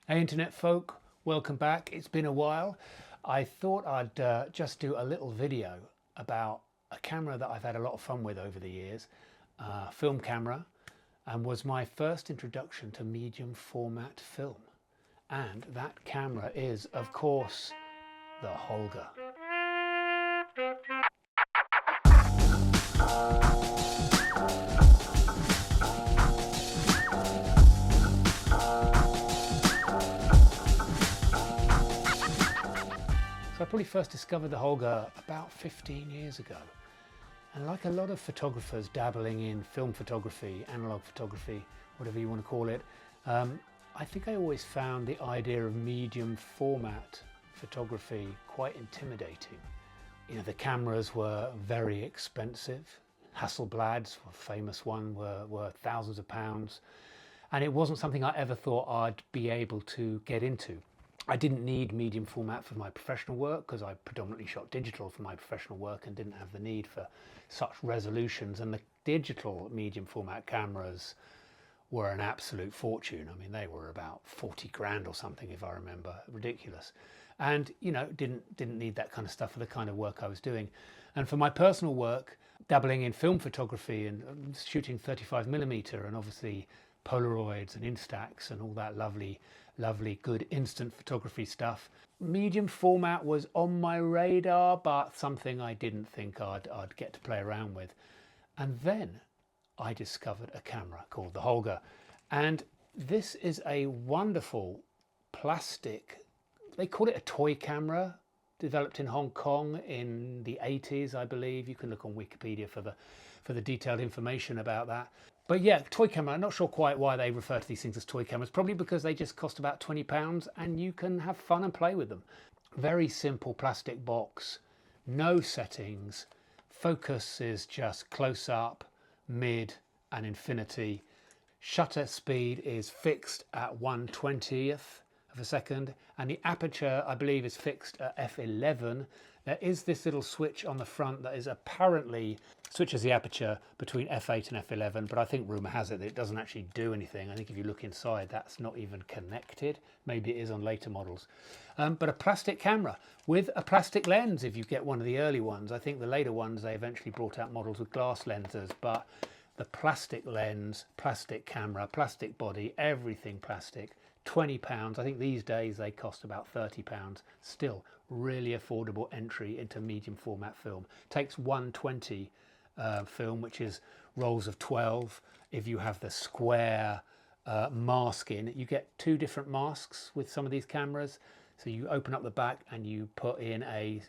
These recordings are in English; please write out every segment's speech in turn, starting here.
Hey internet folk, welcome back. It's been a while. I thought I'd just do a little video about a camera that I've had a lot of fun with over the years, a film camera, and was my first introduction to medium format film. And that camera is, of course, the Holga. So I probably first discovered the Holga about 15 years ago. And like a lot of photographers dabbling in film photography, analog photography, whatever you want to call it, I think I always found the idea of medium format photography quite intimidating. You know, the cameras were very expensive. Hasselblads, a famous one, were thousands of pounds. And it wasn't something I ever thought I'd be able to get into. I didn't need medium format for my professional work because I predominantly shot digital for my professional work and didn't have the need for such resolutions. And the digital medium format cameras were an absolute fortune. I mean, they were about 40 grand or something, if I remember. Ridiculous. And, you know, didn't need that kind of stuff for the kind of work I was doing. And for my personal work, dabbling in film photography and shooting 35mm and obviously Polaroids and Instax and all that lovely good instant photography stuff. Medium format was on my radar, but something I didn't think I'd get to play around with. And then I discovered a camera called the Holga. And this is a wonderful plastic, they call it a toy camera, developed in Hong Kong in the 80s, I believe. You can look on Wikipedia for the detailed information about that. But yeah, toy camera, I'm not sure quite why they refer to these things as toy cameras, probably because they just cost about £20 and you can have fun and play with them. Very simple plastic box, no settings, focus is just close up, mid and infinity. Shutter speed is fixed at 1/20th of a second, and the aperture I believe is fixed at f11. There is this little switch on the front that is apparently switches the aperture between f8 and f11, but I think rumour has it that it doesn't actually do anything. I think if you look inside, that's not even connected. Maybe it is on later models. But a plastic camera with a plastic lens if you get one of the early ones. I think the later ones, they eventually brought out models with glass lenses, but the plastic lens, plastic camera, plastic body, everything plastic. £20. I think these days they cost about £30. Still really affordable entry into medium format film. Takes 120 film, which is rolls of 12. If you have the square mask in, you get two different masks with some of these cameras. So you open up the back and you put in a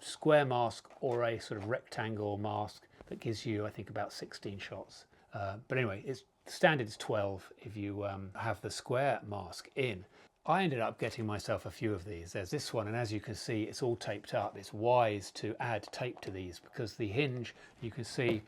square mask or a sort of rectangle mask that gives you, I think, about 16 shots. But anyway, it's standard is 12 if you have the square mask in. I ended up getting myself a few of these. There's this one, and as you can see, it's all taped up. It's wise to add tape to these because the hinge, you can see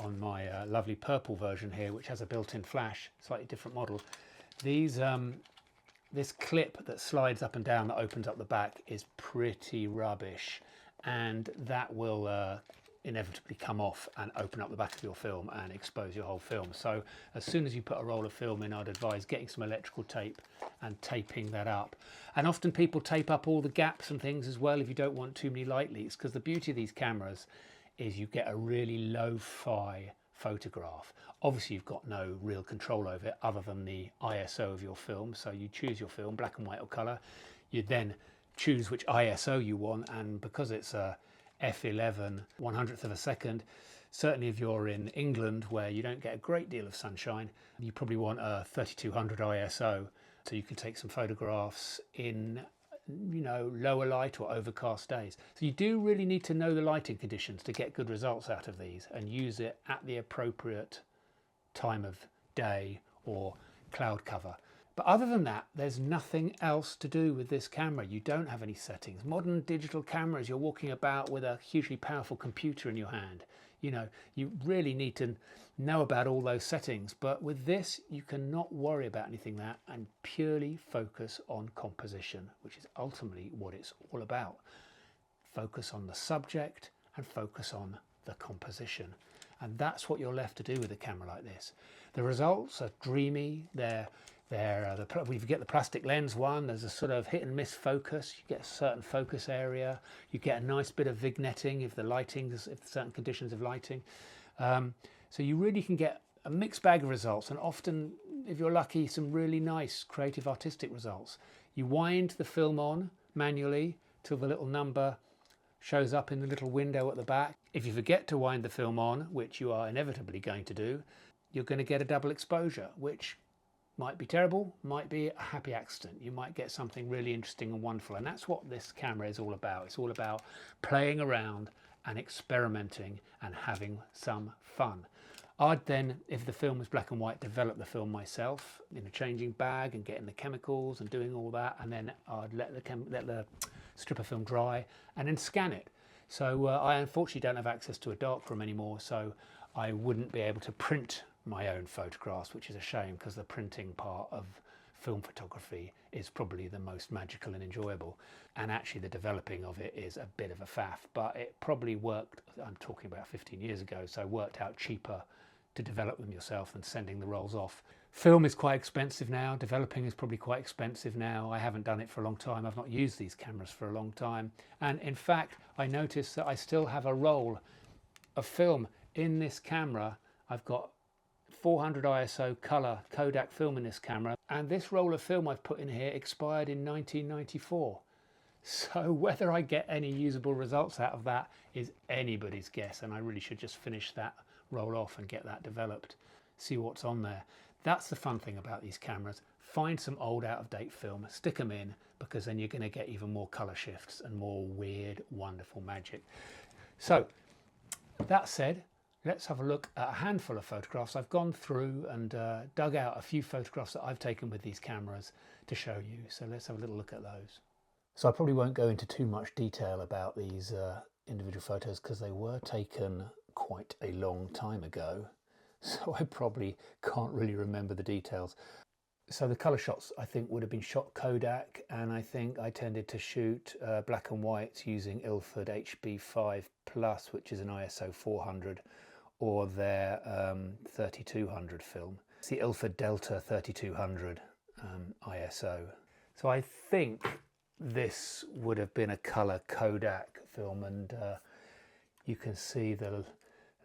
on my lovely purple version here, which has a built-in flash, slightly different model. These this clip that slides up and down that opens up the back is pretty rubbish, and that will inevitably come off and open up the back of your film and expose your whole film. So as soon as you put a roll of film in, I'd advise getting some electrical tape and taping that up. And often people tape up all the gaps and things as well if you don't want too many light leaks, because the beauty of these cameras is you get a really lo-fi photograph. Obviously you've got no real control over it other than the ISO of your film. So you choose your film, black and white or colour. You then choose which ISO you want, and because it's a f11 100th of a second, certainly if you're in England where you don't get a great deal of sunshine, you probably want a 3200 ISO so you can take some photographs in, you know, lower light or overcast days. So you do really need to know the lighting conditions to get good results out of these and use it at the appropriate time of day or cloud cover. But other than that, there's nothing else to do with this camera. You don't have any settings. Modern digital cameras, you're walking about with a hugely powerful computer in your hand. You know, you really need to know about all those settings. But with this, you cannot worry about anything like that and purely focus on composition, which is ultimately what it's all about. Focus on the subject and focus on the composition. And that's what you're left to do with a camera like this. The results are dreamy, they're If you get the plastic lens one, there's a sort of hit and miss focus. You get a certain focus area. You get a nice bit of vignetting if certain conditions of lighting. So you really can get a mixed bag of results, and often, if you're lucky, some really nice creative artistic results. You wind the film on manually till the little number shows up in the little window at the back. If you forget to wind the film on, which you are inevitably going to do, you're going to get a double exposure, which might be terrible, might be a happy accident. You might get something really interesting and wonderful, and that's what this camera is all about. It's all about playing around and experimenting and having some fun. I'd then, if the film was black and white, develop the film myself in a changing bag and getting the chemicals and doing all that, and then I'd let the strip of film dry and then scan it. So I unfortunately don't have access to a darkroom anymore, so I wouldn't be able to print my own photographs, which is a shame, because the printing part of film photography is probably the most magical and enjoyable, and actually the developing of it is a bit of a faff, but it probably worked, I'm talking about 15 years ago, so worked out cheaper to develop them yourself than sending the rolls off. Film is quite expensive now, developing is probably quite expensive now. I haven't done it for a long time, I've not used these cameras for a long time, and in fact I noticed that I still have a roll of film in this camera. I've got 400 ISO colour Kodak film in this camera, and this roll of film I've put in here expired in 1994. So whether I get any usable results out of that is anybody's guess, and I really should just finish that roll off and get that developed, see what's on there. That's the fun thing about these cameras. Find some old out-of-date film, stick them in, because then you're going to get even more colour shifts and more weird, wonderful magic. So that said, let's have a look at a handful of photographs. I've gone through and dug out a few photographs that I've taken with these cameras to show you. So let's have a little look at those. So I probably won't go into too much detail about these individual photos because they were taken quite a long time ago. So I probably can't really remember the details. So the colour shots I think would have been shot Kodak, and I think I tended to shoot black and whites using Ilford HB5 Plus, which is an ISO 400, or their 3200 film. It's the Ilford Delta 3200 ISO. So I think this would have been a colour Kodak film, and you can see the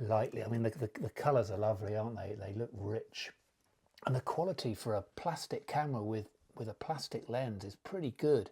lightly, I mean the colours are lovely, aren't they? They look rich, and the quality for a plastic camera with a plastic lens is pretty good.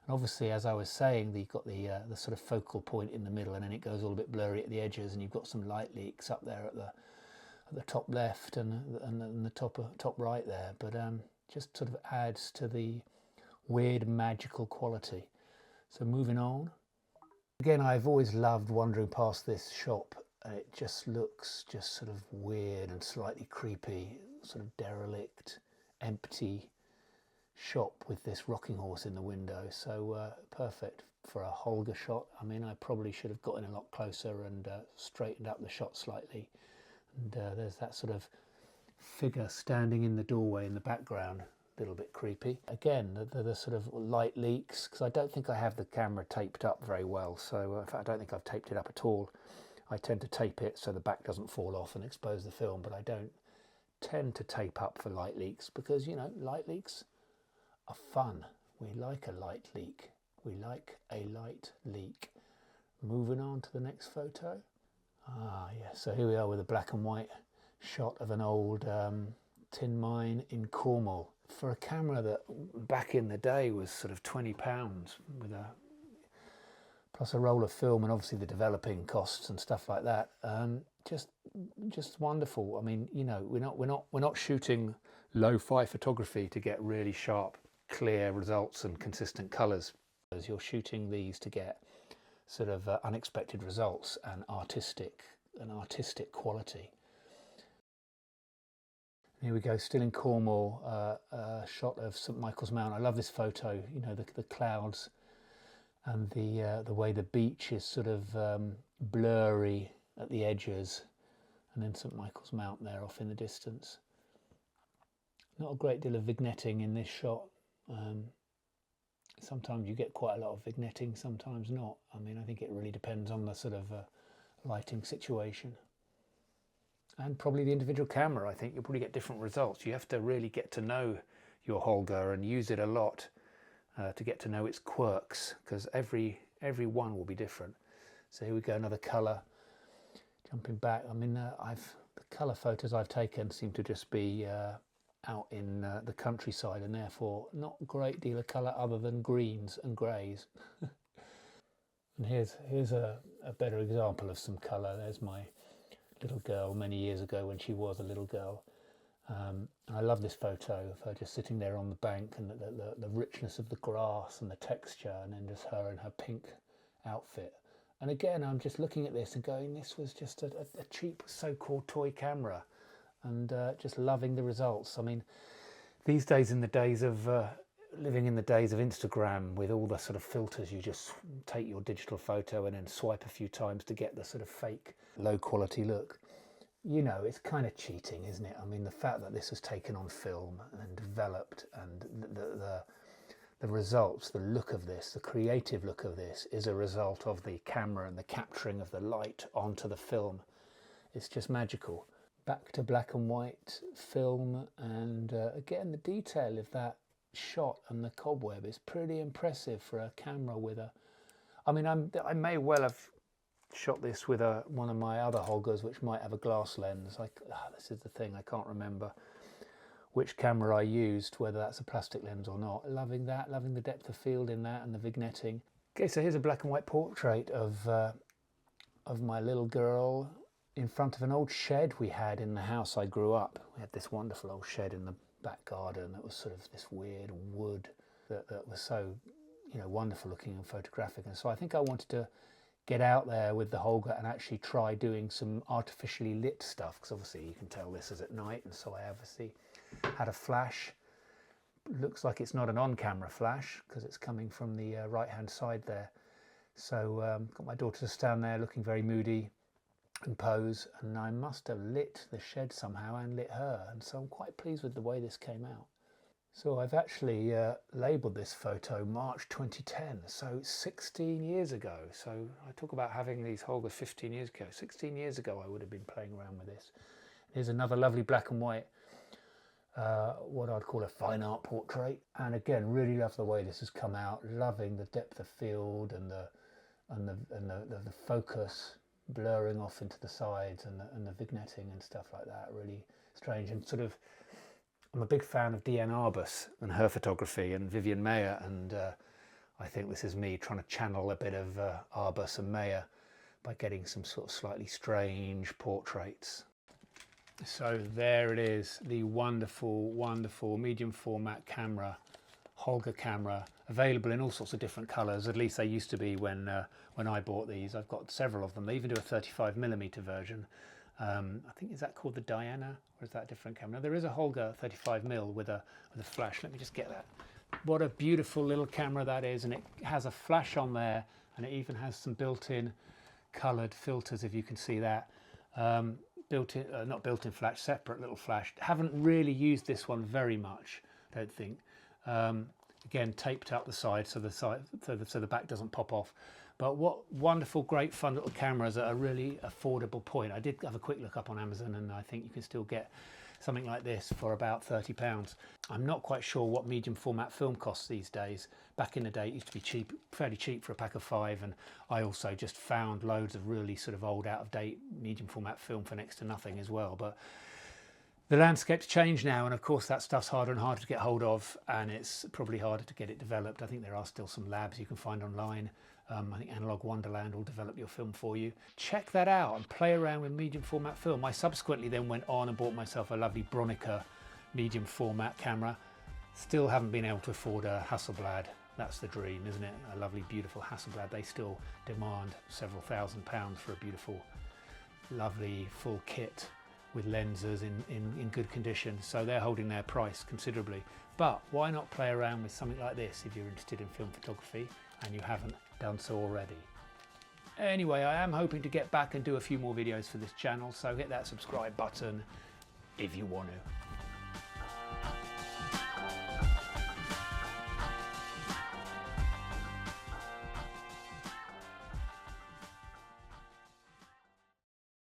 And obviously, as I was saying, you've got the sort of focal point in the middle, and then it goes all a bit blurry at the edges, and you've got some light leaks up there at the top left and the top right there. But just sort of adds to the weird magical quality. So moving on. Again, I've always loved wandering past this shop, and it just looks just sort of weird and slightly creepy, sort of derelict, empty shop with this rocking horse in the window. So perfect for a Holga shot. I mean, I probably should have gotten a lot closer and straightened up the shot slightly. And there's that sort of figure standing in the doorway in the background, a little bit creepy. Again, the sort of light leaks, because I don't think I have the camera taped up very well. So in fact, I don't think I've taped it up at all. I tend to tape it so the back doesn't fall off and expose the film, but I don't tend to tape up for light leaks because, you know, light leaks are fun. We like a light leak. We like a light leak. Moving on to the next photo. Ah, yeah, so here we are with a black and white shot of an old tin mine in Cornwall. For a camera that back in the day was sort of £20 with plus a roll of film and obviously the developing costs and stuff like that, just wonderful. I mean, you know, we're not shooting lo-fi photography to get really sharp, clear results and consistent colours. As you're shooting these to get sort of unexpected results and artistic quality. Here we go, still in Cornwall, a shot of St Michael's Mount. I love this photo. You know, the clouds and the way the beach is sort of blurry at the edges, and then St Michael's Mount there off in the distance. Not a great deal of vignetting in this shot. Sometimes you get quite a lot of vignetting, sometimes not. I mean, I think it really depends on the sort of lighting situation. And probably the individual camera. I think you'll probably get different results. You have to really get to know your Holga and use it a lot to get to know its quirks, because every one will be different. So here we go, another colour. Jumping back, I mean, the colour photos I've taken seem to just be out in the countryside, and therefore not a great deal of colour other than greens and greys. And here's a better example of some colour. There's my little girl many years ago when she was a little girl. And I love this photo of her just sitting there on the bank, and the richness of the grass and the texture, and then just her in her pink outfit. And again, I'm just looking at this and going, this was just a cheap so-called toy camera, and just loving the results. I mean, these days, in the days of living in the days of Instagram with all the sort of filters, you just take your digital photo and then swipe a few times to get the sort of fake low quality look. You know, it's kind of cheating, isn't it? I mean, the fact that this was taken on film and developed, and the results, the look of this, the creative look of this is a result of the camera and the capturing of the light onto the film. It's just magical. Back to black and white film, and again, the detail of that shot and the cobweb is pretty impressive for a camera with a... I mean, I may well have shot this with one of my other Holgas, which might have a glass lens. This is the thing, I can't remember which camera I used, whether that's a plastic lens or not. Loving that, loving the depth of field in that and the vignetting. Okay, so here's a black and white portrait of my little girl in front of an old shed we had in the house I grew up. We had this wonderful old shed in the back garden that was sort of this weird wood that was so, you know, wonderful looking and photographic. And so I think I wanted to get out there with the Holga and actually try doing some artificially lit stuff, because obviously you can tell this is at night, and so I obviously had a flash. Looks like it's not an on-camera flash because it's coming from the right hand side there. So got my daughter to stand there looking very moody and pose, and I must have lit the shed somehow and lit her, and so I'm quite pleased with the way this came out. So I've actually labelled this photo March 2010, so 16 years ago. So I talk about having these Holgas 15 years ago. 16 years ago I would have been playing around with this. Here's another lovely black and white, what I'd call a fine art portrait. And again, really love the way this has come out, loving the depth of field and the focus blurring off into the sides and the vignetting and stuff like that. Really strange, and sort of, I'm a big fan of Diane Arbus and her photography, and Vivian Mayer, and I think this is me trying to channel a bit of Arbus and Mayer by getting some sort of slightly strange portraits. So there it is, the wonderful, wonderful medium format camera, Holga camera, available in all sorts of different colours. At least they used to be when I bought these. I've got several of them. They even do a 35mm version. I think, is that called the Diana, or is that a different camera? There is a Holga 35mm with a flash. Let me just get that. What a beautiful little camera that is, and it has a flash on there, and it even has some built-in coloured filters, if you can see that. Built-in, not built-in flash, separate little flash. Haven't really used this one very much, I don't think. Again, taped up the side so the back doesn't pop off. But what wonderful, great, fun little cameras at a really affordable point. I did have a quick look up on Amazon, and I think you can still get something like this for about £30. I'm not quite sure what medium format film costs these days. Back in the day, it used to be cheap, fairly cheap for a pack of 5, and I also just found loads of really sort of old, out-of-date medium format film for next to nothing as well. But the landscape's changed now, and of course that stuff's harder and harder to get hold of, and it's probably harder to get it developed. I think there are still some labs you can find online. I think Analog Wonderland will develop your film for you. Check that out and play around with medium format film. I subsequently then went on and bought myself a lovely Bronica medium format camera. Still haven't been able to afford a Hasselblad. That's the dream, isn't it? A lovely, beautiful Hasselblad. They still demand several £1000s for a beautiful, lovely full kit with lenses in good condition. So they're holding their price considerably. But why not play around with something like this if you're interested in film photography and you haven't done so already. Anyway, I am hoping to get back and do a few more videos for this channel, so hit that subscribe button if you want to.